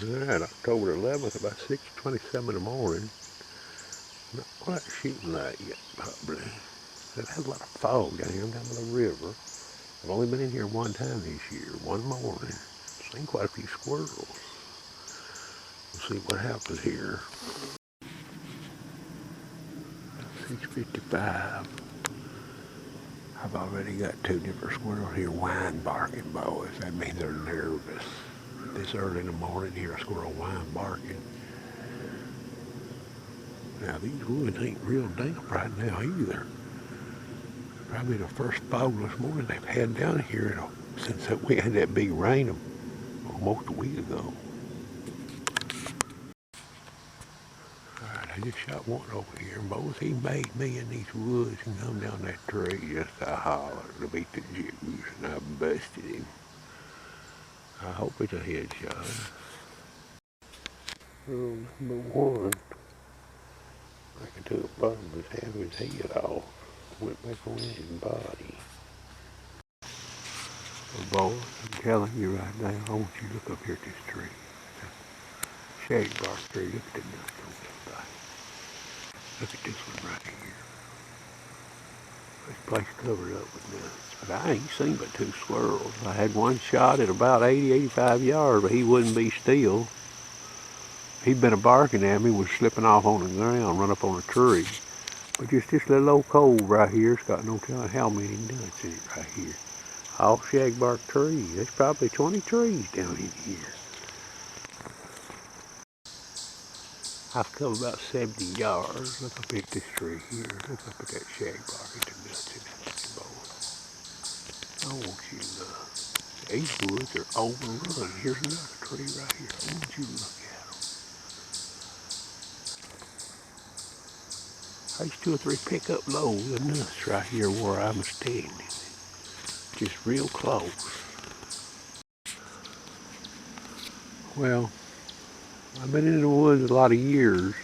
Alright, October 11th, about 6:27 in the morning. Not quite shooting light yet, probably. It has a lot of fog down here. I'm down by the river. I've only been in here one time this year, one morning. Seen quite a few squirrels. We'll see what happens here. 6:55. I've already got two different squirrels here whine barking, boys. That means they're nervous. This early in the morning, hear a squirrel whine barking. Now these woods ain't real damp right now either. Probably the first fog this morning they've had down here since we had that big rain almost a week ago. Alright, I just shot one over here, and boys, he made me in these woods and come down that tree just to holler to beat the juice, and I busted him. I hope it's a headshot. Rule number one, I took a bottom of his head off, went back on his body. Well, boy, I'm telling you right now, I want you to look up here at this tree. Shaggy bark tree, look at the nuts on this thing. Look at this one right here. This place covered up with nuts. But I ain't seen but two squirrels. I had one shot at about 80, 85 yards, but he wouldn't be still. He'd been a-barking at me, was slipping off on the ground, run up on a tree. But just this little old cove right here, it's got no telling how many nuts in it right here. All shagbark trees. There's probably 20 trees down in here. I've come about 70 yards. Look up at this tree here. Look up at that shagbark and the nuts in that thing, boy. I want you to look. These woods are overrun. Here's another tree right here. I want you to look at them. There's 2 or 3 pickup loads of nuts right here where I'm standing. Just real close. Well, I've been in the woods a lot of years.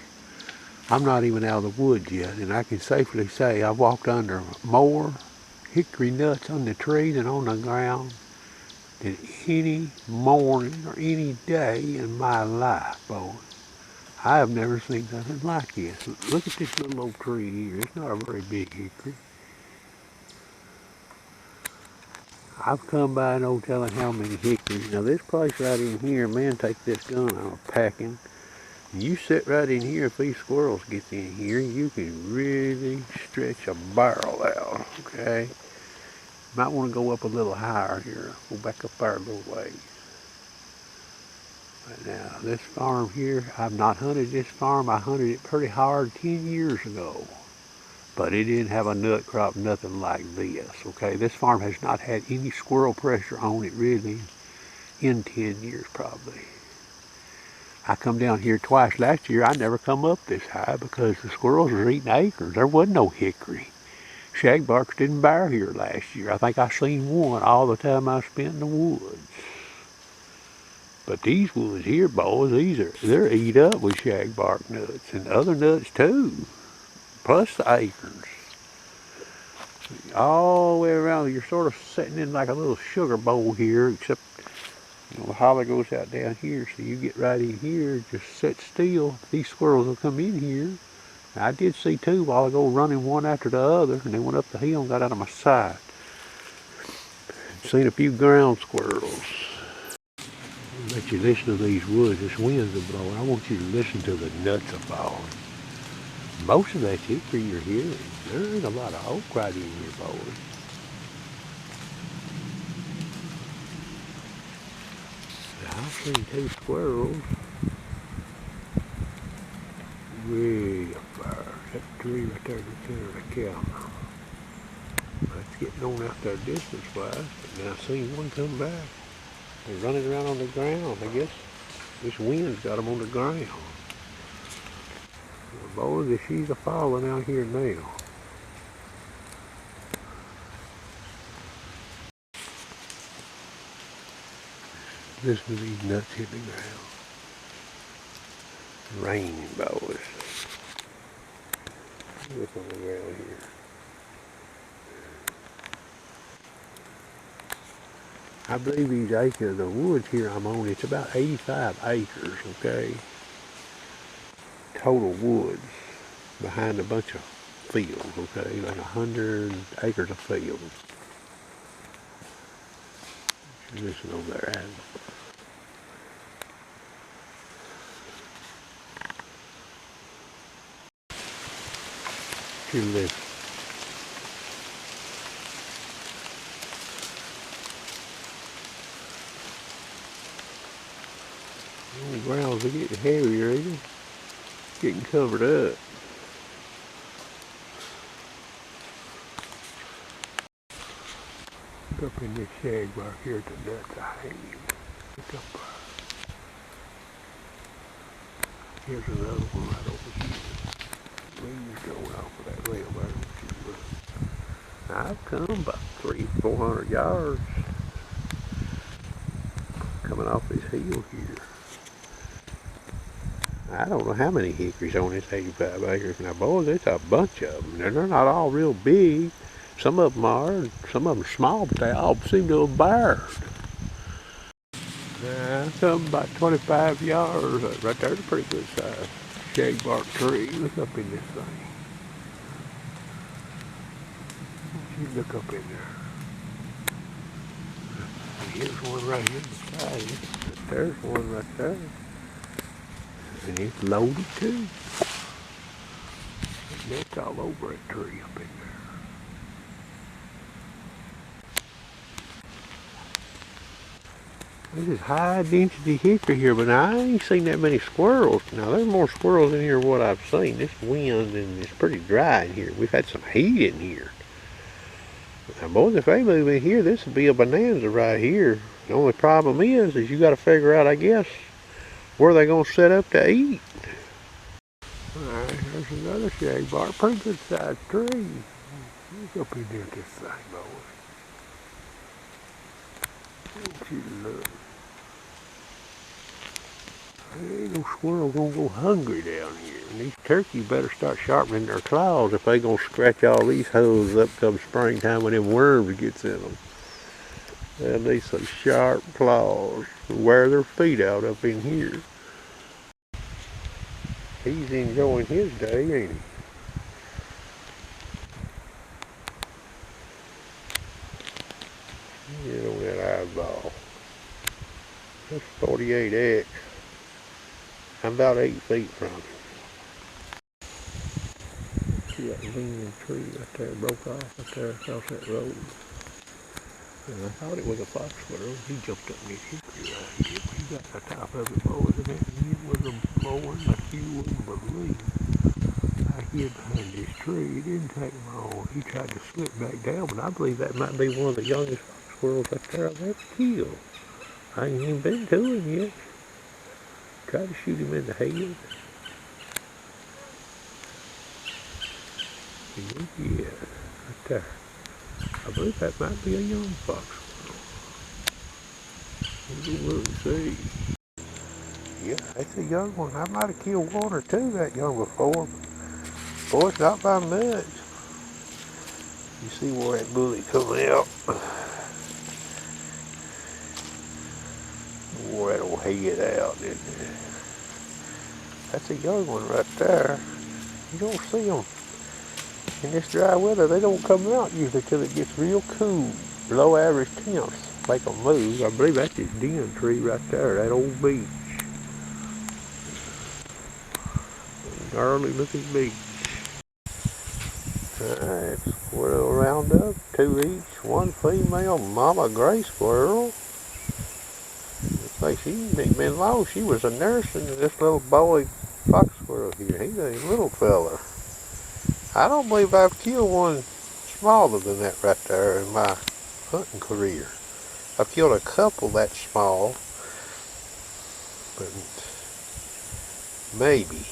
I'm not even out of the woods yet, and I can safely say I've walked under more hickory nuts on the tree than on the ground than any morning or any day in my life, boy. I have never seen nothing like this. Look at this little old tree here. It's not a very big hickory. I've come by no telling how many hickories. Now this place right in here, man, take this gun out packing. You sit right in here, if these squirrels get in here, you can really stretch a barrel out, okay? Might want to go up a little higher here. Go back up there a little ways. But now, this farm here, I've not hunted this farm. I hunted it pretty hard 10 years ago. But it didn't have a nut crop, nothing like this, okay? This farm has not had any squirrel pressure on it, really, in 10 years, probably. I come down here twice last year. I never come up this high because the squirrels were eating acorns. There wasn't no hickory. Shagbarks didn't bear here last year. I think I seen one all the time I spent in the woods. But these woods here, boys, they're eat up with shagbark nuts and other nuts too, plus the acorns. All the way around, you're sort of sitting in like a little sugar bowl here, except the holler goes out down here, so you get right in here, just sit still. These squirrels will come in here. I did see 2 a while ago running one after the other, and they went up the hill and got out of my sight. Seen a few ground squirrels. I'll let you listen to these woods. This wind's a blowing. I want you to listen to the nuts a falling. Most of that hickory you're hearing. There ain't a lot of oak right in here, boys. I've seen 2 squirrels way up there. That tree right there in the center of the camera. That's getting on out there distance-wise, but now I've seen one come back. They're running around on the ground. I guess this wind's got them on the ground. Well, boys, the she's a-falling out here now. Listen to these nuts hit the ground. Raining, boys. Look on the ground here. I believe these acres, the woods here I'm on, it's about 85 acres, okay? Total woods behind a bunch of fields, okay? Like 100 acres of fields. Listen over there, Adam. You listen. The grounds are getting heavier, ain't it? Getting covered up. Look up in this shag right here at the nuts I hang. Look up there. Here's another one right over here. Leaves going off of that rail there. I've come about 300-400 yards coming off this hill here. I don't know how many hickories on this 85 acres. Now, boys, it's a bunch of them. They're not all real big. Some of them are, and some of them small, but they all seem to have burst. Now, come about 25 yards. Right there's a pretty good size shagbark tree. Look up in this thing. You look up in there. Here's one right here beside it. There's one right there. And it's loaded too. That's all over that tree up in there. This is high density hickory here, but I ain't seen that many squirrels. Now there's more squirrels in here than what I've seen. This wind and it's pretty dry in here. We've had some heat in here. Now boys, if they move in here, this would be a bonanza right here. The only problem is you got to figure out, I guess, where they're going to set up to eat. Alright, there's another shagbark. Pretty good sized tree. Look up in there at this thing, boys. Don't you look. There ain't no squirrel gonna go hungry down here. And these turkeys better start sharpening their claws if they gonna scratch all these holes up come springtime when them worms gets in them. They'll need some sharp claws to wear their feet out up in here. He's enjoying his day, ain't he? Get on that eyeball. That's 48X. I'm about 8 feet from him. See that leaning tree right there broke off right there across that road. And I thought it was a fox squirrel. He jumped up in his hickory right here. He got the top of it lower than that. He was a blowing like you wouldn't believe. I hid behind this tree. It didn't take long. He tried to slip back down, but I believe that might be one of the youngest fox squirrels right there I've ever killed. I ain't even been to him yet. Tried to shoot him in the head. Yeah, right there. I believe that might be a young fox squirrel. We'll see. Yeah, that's a young one. I might have killed one or two that young before. Boy, it's not by much. You see where that bullet come out. Wore that old head out, didn't it? That's a young one right there. You don't see them in this dry weather. They don't come out usually till it gets real cool. Below average temps make them move. I believe that's his den tree right there, that old beech. Gnarly looking beech. Alright, squirrel roundup, 2 each, 1 female mama gray squirrel. Looks like she ain't been long. She was a nursing this little boy fox squirrel here. He's a little fella. I don't believe I've killed one smaller than that right there in my hunting career. I've killed a couple that small, but maybe.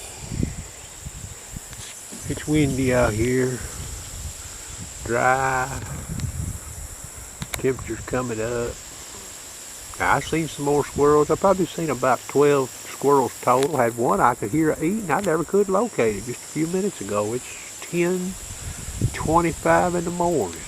It's windy out here, dry, temperature's coming up. I've seen some more squirrels. I've probably seen about 12 squirrels total. Had one I could hear eating. I never could locate it just a few minutes ago. It's 10:25 in the morning.